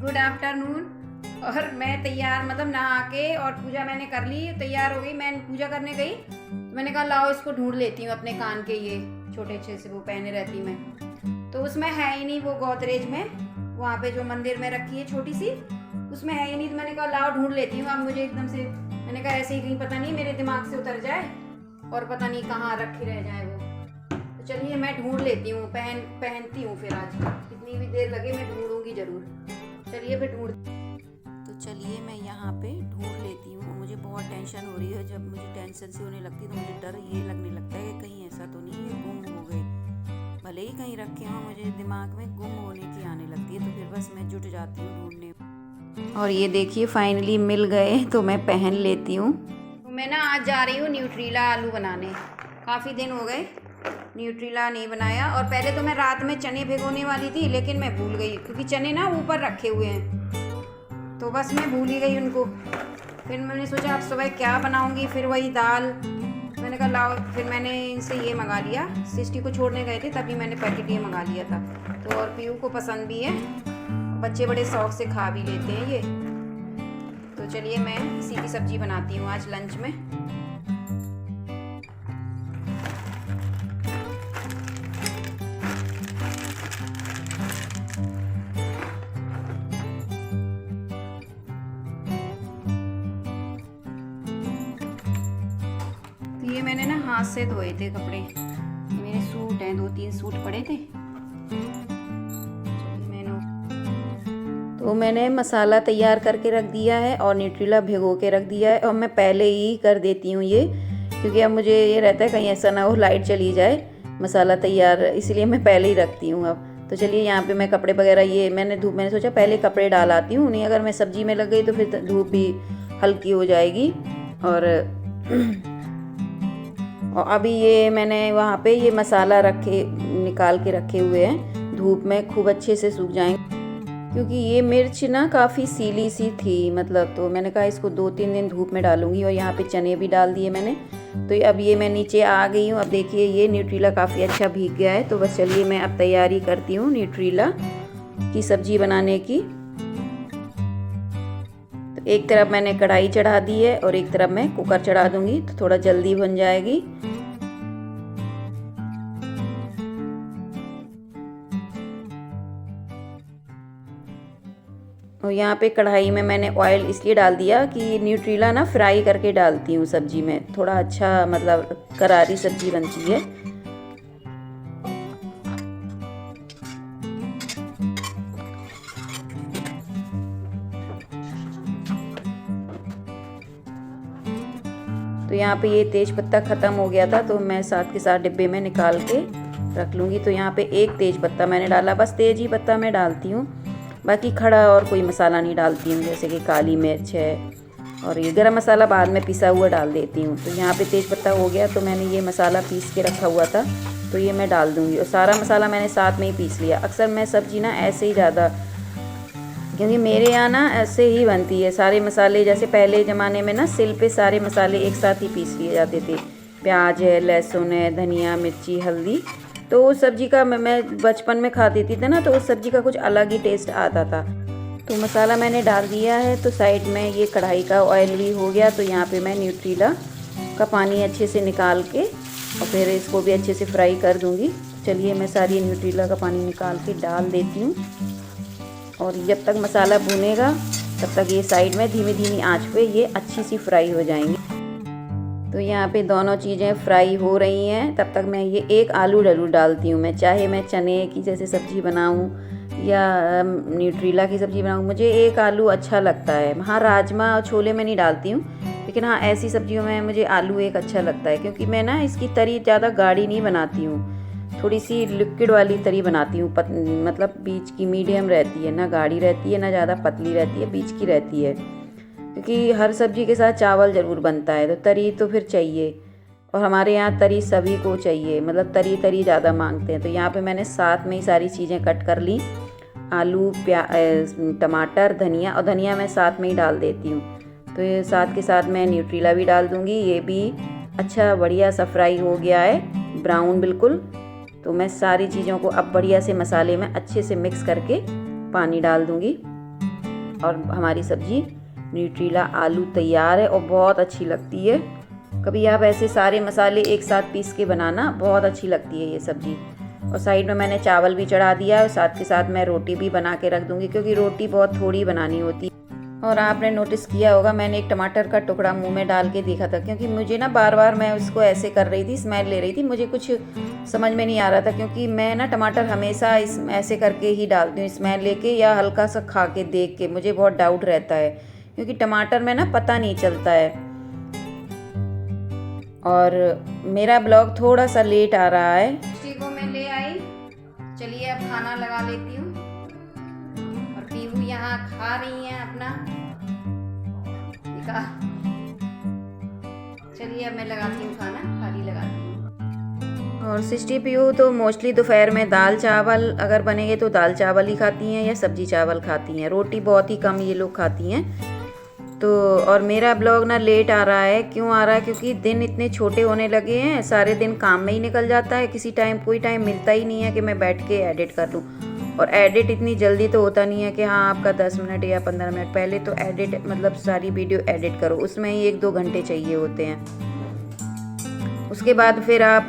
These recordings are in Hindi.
Good afternoon. और मैं तैयार मतलब नहा के और पूजा मैंने कर ली, तैयार हो गई। मैं पूजा करने गई तो मैंने कहा लाओ इसको ढूंढ लेती हूँ, अपने कान के ये छोटे अच्छे से वो पहने रहती मैं। तो उसमें है ही नहीं वो गोदरेज में, वहाँ पे जो मंदिर में रखी है छोटी सी, उसमें है ही नहीं। तो मैंने कहा लाओ ढूंढ लेती हूँ। अब मुझे एकदम से मैंने कहा ऐसे ही कहीं पता नहीं मेरे दिमाग से उतर जाए और पता नहीं कहाँ रखी रह जाए वो। तो चलिए मैं ढूंढ लेती हूँ, पहनती हूँ फिर। आज कितनी भी देर लगे मैं ढूंढूंगी जरूर। चलिए फिर ढूंढ। तो चलिए मैं यहाँ पे ढूंढ लेती हूँ। मुझे बहुत टेंशन हो रही है। जब मुझे टेंशन से होने लगती है तो मुझे डर ये लगने लगता है कि कहीं ऐसा तो नहीं है गुम हो गए। भले ही कहीं रखे हों, मुझे दिमाग में गुम होने की आने लगती है। तो फिर बस मैं जुट जाती हूँ ढूंढने। और ये देखिए फाइनली मिल गए, तो मैं पहन लेती हूँ। तो मैं ना आज जा रही हूँ न्यूट्रीला आलू बनाने। काफ़ी दिन हो गए न्यूट्रीला नहीं बनाया। और पहले तो मैं रात में चने भिगोने वाली थी, लेकिन मैं भूल गई क्योंकि चने ना ऊपर रखे हुए हैं, तो बस मैं भूल ही गई उनको। फिर मैंने सोचा अब सुबह क्या बनाऊंगी, फिर वही दाल। मैंने कहा लाओ, फिर मैंने इनसे ये मंगा लिया। सिस्टी को छोड़ने गए थे तभी मैंने पैकेट ये मंगा लिया था। तो और पीयू को पसंद भी है, बच्चे बड़े शौक से खा भी लेते हैं ये। तो चलिए मैं इसी की सब्ज़ी बनाती हूँ आज लंच में। ये मैंने ना हाथ से धोए थे कपड़े। मेरे सूट हैं, 2-3 सूट पड़े थे। तो मैंने मसाला तैयार करके रख दिया है और न्यूट्रीला भिगो के रख दिया है। और मैं पहले ही कर देती हूँ ये, क्योंकि अब मुझे ये रहता है कहीं ऐसा ना हो लाइट चली जाए मसाला तैयार, इसलिए मैं पहले ही रखती हूँ अब। तो चलिए यहाँ पे मैं कपड़े वगैरह ये मैंने सोचा पहले कपड़े डाल आती हूँ, नहीं अगर मैं सब्जी में लग गई तो फिर धूप भी हल्की हो जाएगी। और अभी ये मैंने वहाँ पे ये मसाला निकाल के रखे हुए हैं, धूप में खूब अच्छे से सूख जाएंगे। क्योंकि ये मिर्च ना काफ़ी सीली सी थी मतलब, तो मैंने कहा इसको 2-3 दिन धूप में डालूंगी। और यहाँ पे चने भी डाल दिए मैंने। तो अब ये मैं नीचे आ गई हूँ। अब देखिए ये न्यूट्रीला काफ़ी अच्छा भीग गया है। तो बस चलिए मैं अब तैयारी करती हूँ न्यूट्रीला की सब्जी बनाने की। तो एक तरफ मैंने कढ़ाई चढ़ा दी है और एक तरफ मैं कुकर चढ़ा दूंगी, तो थोड़ा जल्दी बन जाएगी। और यहाँ पे कढ़ाई में मैंने ऑयल इसलिए डाल दिया कि न्यूट्रीला ना फ्राई करके डालती हूँ सब्जी में, थोड़ा अच्छा मतलब करारी सब्जी बनती है। तो यहाँ पे ये तेज पत्ता ख़त्म हो गया था, तो मैं साथ के साथ डिब्बे में निकाल के रख लूँगी। तो यहाँ पे एक तेज पत्ता मैंने डाला, बस तेज ही पत्ता मैं डालती हूँ, बाकी खड़ा और कोई मसाला नहीं डालती हूँ, जैसे कि काली मिर्च है और ये गरम मसाला बाद में पिसा हुआ डाल देती हूँ। तो यहाँ पे तेज पत्ता हो गया, तो मैंने ये मसाला पीस के रखा हुआ था तो ये मैं डाल दूँगी। और सारा मसाला मैंने साथ में ही पीस लिया। अक्सर मैं सब्जी ना ऐसे ही ज़्यादा, क्योंकि मेरे यहाँ ना ऐसे ही बनती है सारे मसाले। जैसे पहले ज़माने में ना सिल पे सारे मसाले एक साथ ही पीस लिए जाते थे, प्याज है, लहसुन है, धनिया, मिर्ची, हल्दी। तो उस सब्ज़ी का मैं बचपन में खाती थी ना, तो उस सब्ज़ी का कुछ अलग ही टेस्ट आता था। तो मसाला मैंने डाल दिया है। तो साइड में ये कढ़ाई का ऑयल भी हो गया। तो यहाँ पे मैं न्यूट्रीला का पानी अच्छे से निकाल के और फिर इसको भी अच्छे से फ्राई कर दूँगी। चलिए मैं सारी न्यूट्रीला का पानी निकाल के डाल देती हूँ। और जब तक मसाला भुनेगा तब तक ये साइड में धीमी धीमी आंच पे ये अच्छी सी फ्राई हो जाएंगी। तो यहाँ पे दोनों चीज़ें फ्राई हो रही हैं, तब तक मैं ये एक आलू जरूर डालती हूँ। मैं चाहे मैं चने की जैसे सब्ज़ी बनाऊँ या न्यूट्रीला की सब्ज़ी बनाऊँ, मुझे एक आलू अच्छा लगता है। हाँ, राजमा और छोले में नहीं डालती हूँ, लेकिन हाँ ऐसी सब्जियों में मुझे आलू एक अच्छा लगता है। क्योंकि मैं ना इसकी तरी ज़्यादा गाढ़ी नहीं बनाती हूँ, थोड़ी सी लिक्विड वाली तरी बनाती हूँ। मतलब बीच की मीडियम रहती है, ना गाढ़ी रहती है ना ज़्यादा पतली रहती है, बीच की रहती है। क्योंकि हर सब्ज़ी के साथ चावल ज़रूर बनता है, तो तरी तो फिर चाहिए। और हमारे यहाँ तरी सभी को चाहिए, मतलब तरी तरी ज़्यादा मांगते हैं। तो यहाँ पे मैंने साथ में ही सारी चीज़ें कट कर ली, आलू, टमाटर, धनिया। और धनिया मैं साथ में ही डाल देती हूँ। तो ये साथ के साथ मैं न्यूट्रीला भी डाल दूँगी। ये भी अच्छा बढ़िया सा फ्राई हो गया है, ब्राउन बिल्कुल। तो मैं सारी चीज़ों को अब बढ़िया से मसाले में अच्छे से मिक्स करके पानी डाल दूँगी। और हमारी सब्ज़ी न्यूट्रीला आलू तैयार है और बहुत अच्छी लगती है। कभी आप ऐसे सारे मसाले एक साथ पीस के बनाना, बहुत अच्छी लगती है ये सब्ज़ी। और साइड में मैंने चावल भी चढ़ा दिया और साथ के साथ मैं रोटी भी बना के रख दूँगी, क्योंकि रोटी बहुत थोड़ी बनानी होती है। और आपने नोटिस किया होगा, मैंने एक टमाटर का टुकड़ा मुंह में डाल के देखा था, क्योंकि मुझे ना बार बार मैं उसको ऐसे कर रही थी, स्मेल ले रही थी, मुझे कुछ समझ में नहीं आ रहा था। क्योंकि मैं ना टमाटर हमेशा ऐसे करके ही डालती हूँ, स्मेल लेके या हल्का सा खा के देख के, मुझे बहुत डाउट रहता है क्योंकि टमाटर में ना पता नहीं चलता है। और मेरा ब्लॉग थोड़ा सा लेट आ रहा है। को मैं ले आई, चलिए अब खाना लगा लेती हूँ। और पीहू यहाँ खा रही हैं अपना, चलिए अब मैं लगाती हूँ खाना, थाली लगाती हूँ। और सिस्टी पीहू तो मोस्टली दोपहर में दाल चावल अगर बनेंगे तो दाल चावल ही खाती हैं या सब्जी चावल खाती हैं, रोटी बहुत ही कम ये लोग खाती हैं। तो और मेरा ब्लॉग ना लेट आ रहा है, क्यों आ रहा है? क्योंकि दिन इतने छोटे होने लगे हैं, सारे दिन काम में ही निकल जाता है, किसी टाइम कोई टाइम मिलता ही नहीं है कि मैं बैठ के एडिट कर लूँ। और एडिट इतनी जल्दी तो होता नहीं है कि हाँ आपका 10 मिनट या 15 मिनट पहले तो एडिट, मतलब सारी वीडियो एडिट करो, उसमें ही 1-2 घंटे चाहिए होते हैं। उसके बाद फिर आप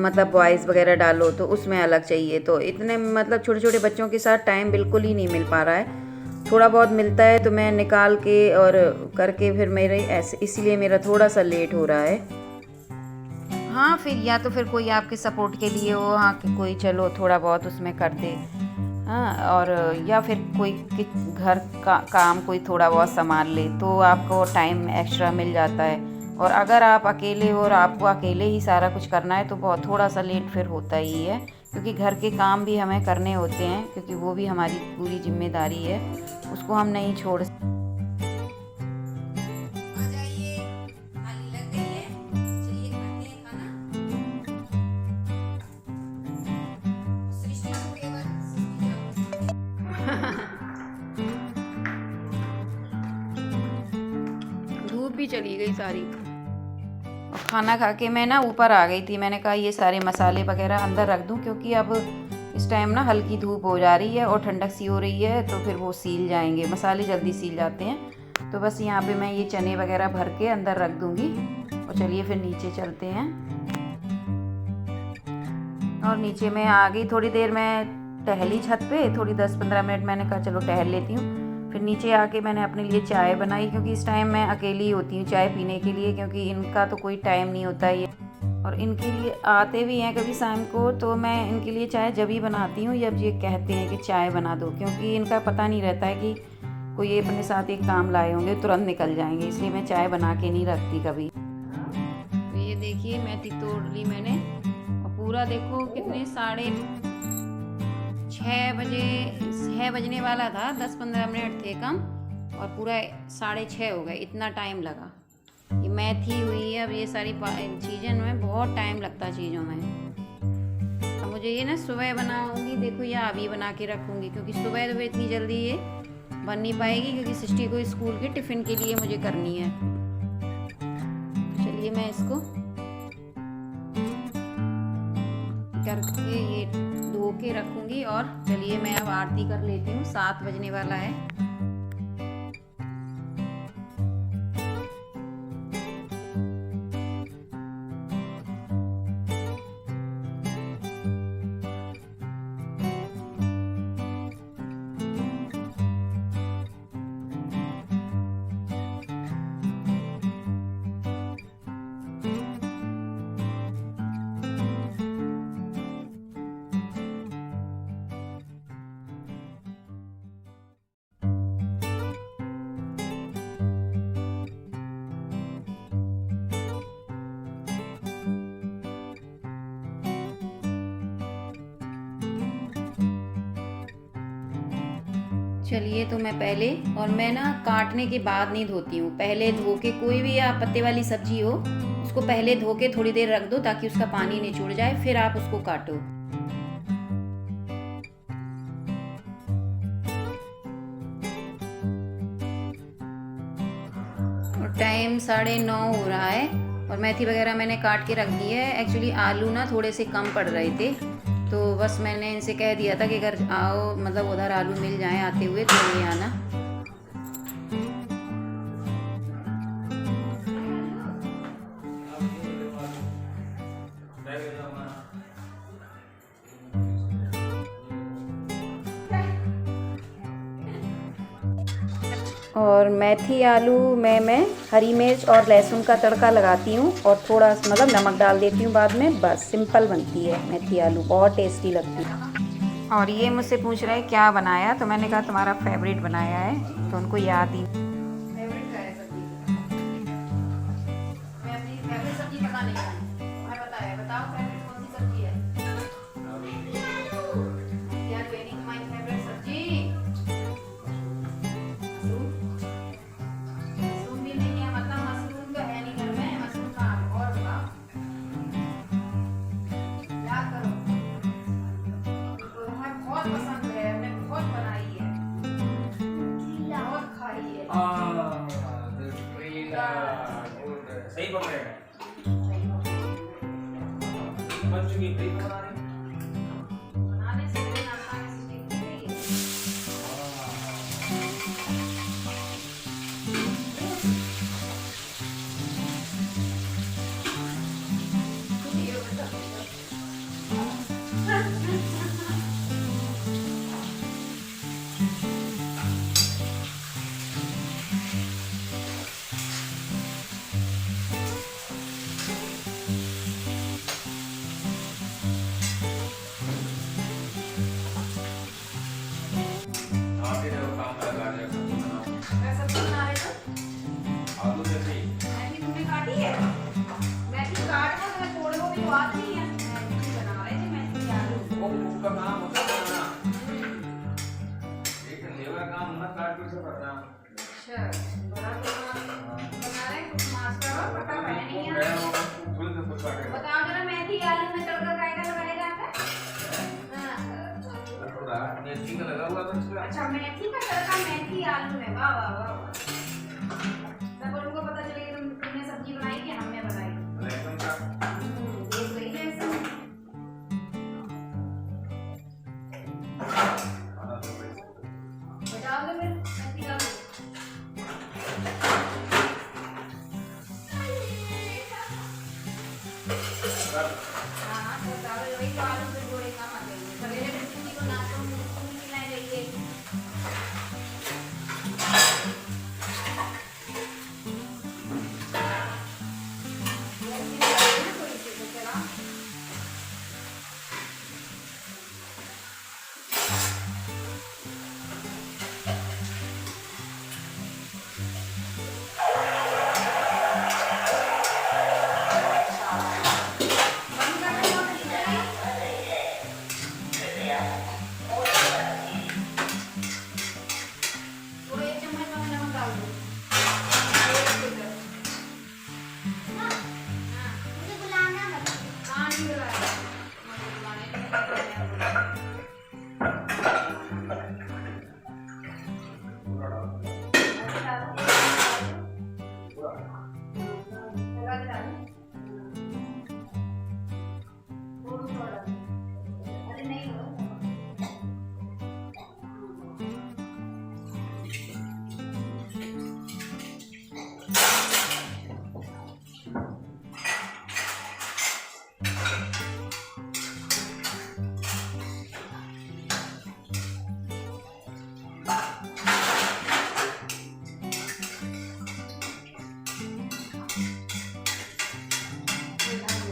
मतलब वॉइस वगैरह डालो तो उसमें अलग चाहिए। तो इतने मतलब छोटे छोटे बच्चों के साथ टाइम बिल्कुल ही नहीं मिल पा रहा है। थोड़ा बहुत मिलता है तो मैं निकाल के और करके फिर मेरे ऐसे, इसीलिए मेरा थोड़ा सा लेट हो रहा है। हाँ फिर या तो फिर कोई आपके सपोर्ट के लिए हो, हाँ कि कोई चलो थोड़ा बहुत उसमें कर दे, हाँ, और या फिर कोई घर का काम कोई थोड़ा बहुत संभाल ले तो आपको टाइम एक्स्ट्रा मिल जाता है। और अगर आप अकेले हो और आपको अकेले ही सारा कुछ करना है तो बहुत थोड़ा सा लेट फिर होता ही है, क्योंकि घर के काम भी हमें करने होते हैं, क्योंकि वो भी हमारी पूरी जिम्मेदारी है, उसको हम नहीं छोड़ सकते। धूप भी चली गई सारी। और खाना खा के मैं ना ऊपर आ गई थी, मैंने कहा ये सारे मसाले वगैरह अंदर रख दूं, क्योंकि अब इस टाइम ना हल्की धूप हो जा रही है और ठंडक सी हो रही है, तो फिर वो सील जाएंगे, मसाले जल्दी सील जाते हैं। तो बस यहाँ पे मैं ये चने वगैरह भर के अंदर रख दूंगी। और चलिए फिर नीचे चलते हैं। और नीचे मैं आ गई, थोड़ी देर मैं टहली छत पे, थोड़ी 10-15 मिनट मैंने कहा चलो टहल लेती हूँ। फिर नीचे आके मैंने अपने लिए चाय बनाई, क्योंकि इस टाइम मैं अकेली ही होती हूँ चाय पीने के लिए, क्योंकि इनका तो कोई टाइम नहीं होता है। और इनके लिए आते भी हैं कभी शाम को, तो मैं इनके लिए चाय जब ही बनाती हूँ जब ये कहते हैं कि चाय बना दो, क्योंकि इनका पता नहीं रहता है कि कोई अपने साथ एक काम लाए होंगे, तुरंत निकल जाएंगे, इसलिए मैं चाय बना के नहीं रखती कभी। तो ये देखिए मेथी तोड़ ली मैंने, और पूरा देखो कितने 6 बजने वाला था, 10-15 मिनट थे कम, और पूरा 6:30 हो गए, इतना टाइम लगा। ये मेथी हुई है, अब ये सारी चीज़ों में बहुत टाइम लगता है चीज़ों में। अब मुझे ये ना सुबह बनाऊंगी, देखो या अभी बना के रखूँगी, क्योंकि सुबह तो इतनी जल्दी ये बन नहीं पाएगी, क्योंकि सिस्टी को स्कूल के टिफ़िन के लिए मुझे करनी है। चलिए मैं इसको करके ये धो के रखूँगी। और चलिए मैं अब आरती कर लेती हूँ, 7 बजने वाला है। चलिए तो मैं पहले, और मैं ना काटने के बाद नहीं धोती हूँ, पहले धो के, कोई भी आप पत्ते वाली सब्जी हो उसको पहले धो के थोड़ी देर रख दो ताकि उसका पानी निचोड़ जाए, फिर आप उसको काटो। और टाइम 9:30 हो रहा है और मैं थी वगैरह मैंने काट के रख दी है, एक्चुअली आलू ना थोड़े से कम पड़ रहे थे, तो बस मैंने इनसे कह दिया था कि घर आओ, मतलब उधर आलू मिल जाए, फिर आप उसको काटो। और टाइम 9:30 हो रहा है और मेथी वगैरह मैंने काट के रख दी है, एक्चुअली आलू ना थोड़े से कम पड़ रहे थे, तो बस मैंने इनसे कह दिया था कि अगर आओ, मतलब उधर आलू मिल जाए आते हुए तो ले आना। और मेथी आलू में मैं हरी मिर्च और लहसुन का तड़का लगाती हूँ और थोड़ा मतलब नमक डाल देती हूँ बाद में। बस सिंपल बनती है मेथी आलू, बहुत टेस्टी लगती है। और ये मुझसे पूछ रहे हैं क्या बनाया, तो मैंने कहा तुम्हारा फेवरेट बनाया है, तो उनको याद ही। फेवरेट का है सब्जी? मैं अपनी फेवरेट सब्जी पता नहीं है, मैं बताया, बताओ फेवरेट कौन सी सब्जी है? यार वेरी माय फेवरेट सब्जी मशरूम भी नहीं है, मतलब मशरूम तो है नहीं घर में, मशरूम का और बताओ, याद करो। तो हमें बहुत पसंद है, हमने बहुत बनाई है, बहुत खाई है। सही पकड़े हैं। सही बात है। बन चुकी है बना रहे बनाने से भी आसान है, सीख गई है। ये बता आप ये देखो काम लगा रहे हो मैं सब्जी बना रही हूँ। आलू जैसे ही मैगी तुमने काटी है? मैगी काट दो, तुम्हें तोड़ने को भी तो आती नहीं है। मैगी बना रहे थे, मैगी आलू। वो कुक का काम होता है ना, एक लेबर काम ना काट के से करना। अच्छा, बड़ा बना रहे हैं, कुछ मास्टर हो, पता है नहीं है। फुल से कुछ काटे बताओ जरा, मैगी आलू में तड़का काय का लगाया जाता है? हाँ। थोड़ा मेथी का लगा हुआ था उसका। अच्छा, मेथी का तड़का मेथी आलू में, वाह वाह वाह वाह। सब लोगों को पता चलेगा तुमने सब्जी बनाई कि हमने बनाई। लहसुन का ये सही है ऐसा। खाना तो वैसे बजाओ दो फिर मेथी आलू। हाँ हाँ, तो बजाओ, वही तो आलू से जोड़े काम आते हैं। सवेरे में किसी को नाश्तों में स्कूल खिलाए जाइए। थोड़ी सी तो चला। बंद कर दो थोड़ा, एक चम्मच में नमक डाल दो। हाँ, नहीं बुलाया। मुझे बुलाने नहीं आया। पूरा डाल अच्छा, पूरा लगा के डालो। थोड़ा डालो। अरे नहीं हो।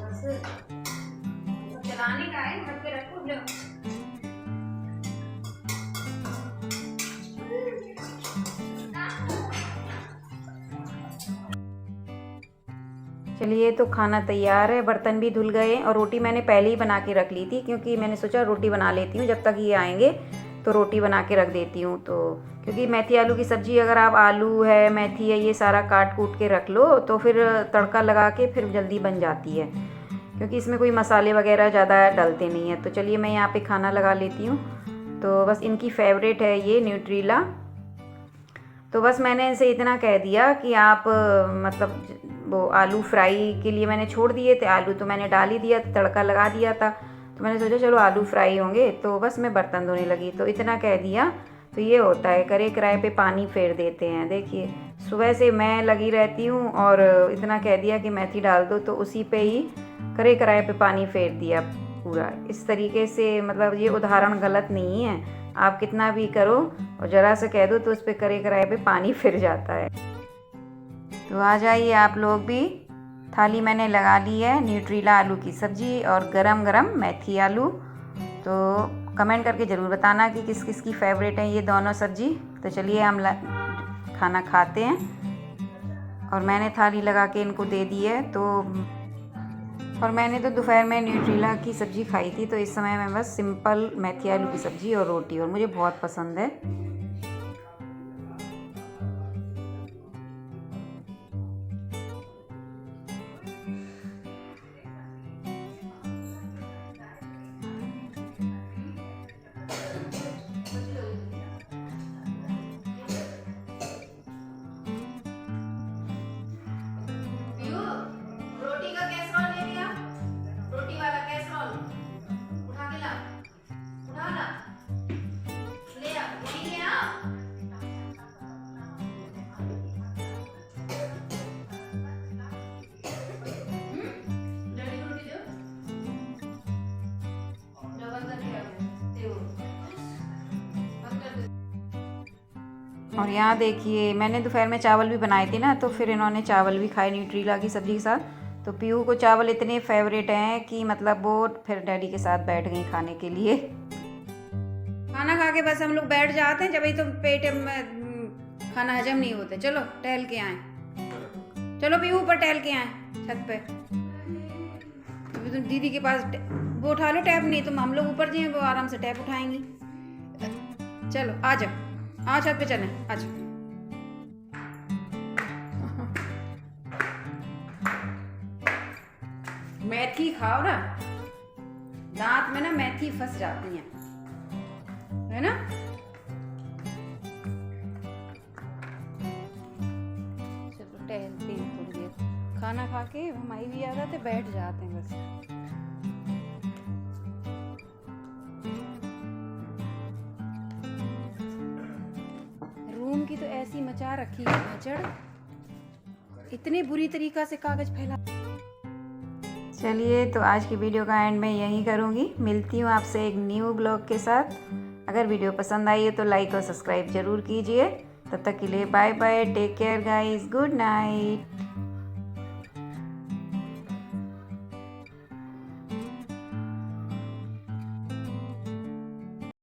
बस चलाने का है, ढक के रखो लो। चलिए, तो खाना तैयार है, बर्तन भी धुल गए और रोटी मैंने पहले ही बना के रख ली थी, क्योंकि मैंने सोचा रोटी बना लेती हूँ जब तक ये आएंगे, तो रोटी बना के रख देती हूँ। तो क्योंकि मेथी आलू की सब्ज़ी अगर आप आलू है, मेथी है, ये सारा काट कूट के रख लो तो फिर तड़का लगा के फिर जल्दी बन जाती है, क्योंकि इसमें कोई मसाले वगैरह ज़्यादा डलते नहीं हैं। तो चलिए, मैं यहाँ पे खाना लगा लेती हूँ। तो बस इनकी फेवरेट है ये न्यूट्रीला। तो बस मैंने इनसे इतना कह दिया कि आप मतलब वो आलू फ्राई के लिए मैंने छोड़ दिए थे, आलू तो मैंने डाल ही दिया, तड़का लगा दिया था, तो मैंने सोचा चलो आलू फ्राई होंगे, तो बस मैं बर्तन धोने लगी। तो इतना कह दिया। तो ये होता है, करे किराए पे पानी फेर देते हैं। देखिए, सुबह से मैं लगी रहती हूँ और इतना कह दिया कि मेथी डाल दो, तो उसी पे ही करे किराए पे पानी फेर दिया पूरा। इस तरीके से मतलब ये उदाहरण गलत नहीं है, आप कितना भी करो और ज़रा सा कह दो तो उस पर करे कराए पे पानी फिर जाता है। तो आ जाइए आप लोग भी। थाली मैंने लगा ली है न्यूट्रीला आलू की सब्ज़ी और गरम गरम मेथी आलू। तो कमेंट करके ज़रूर बताना कि किस किस की फेवरेट है ये दोनों सब्ज़ी। तो चलिए हम खाना खाते हैं। और मैंने थाली लगा के इनको दे दी है। तो और मैंने तो दोपहर में न्यूट्रीला की सब्ज़ी खाई थी, तो इस समय मैं बस सिंपल मेथी आलू की सब्ज़ी और रोटी, और मुझे बहुत पसंद है। रोटी का कैसरोल ले लिया, रोटी वाला कैसरोल उठा के ला, उठा ला, ले आ, यहीं ले आ। डैडी को रोटी दो, डबल कर दिया, दो, बंद कर दो। और यहाँ देखिए मैंने दोपहर में चावल भी बनाए थे ना, तो फिर इन्होंने चावल भी खाए न्यूट्रीला की सब्ज़ी के साथ। तो पीयू को चावल इतने फेवरेट हैं कि मतलब वो फिर डैडी के साथ बैठ गई खाने के लिए। खाना खा के बस हम लोग बैठ जाते हैं, जब ही तो पेट में खाना हजम नहीं होते। चलो टहल के आए, चलो पीयू ऊपर टहल के आए छत पे। अभी तुम दीदी के पास वो उठा लो टैप, नहीं तुम हम लोग ऊपर जाए वो आराम से टैप उठाएंगी। चलो आ जाओ, आ छत पे चलें, आ जाओ। मेथी खाओ ना, दांत में ना मेथी फंस जाती है ना। चलो टहलते हैं थोड़ी देर, खाना खा के हम आई भी आ जाते, बैठ जाते हैं बस। रूम की तो ऐसी मचा रखी है भचड़, इतने बुरी तरीका से कागज फैला। चलिए तो आज की वीडियो का एंड मैं यहीं करूँगी। मिलती हूँ आपसे एक न्यू ब्लॉग के साथ। अगर वीडियो पसंद आई है तो लाइक और सब्सक्राइब ज़रूर कीजिए। तब तक के लिए bye bye, take care guys, good night.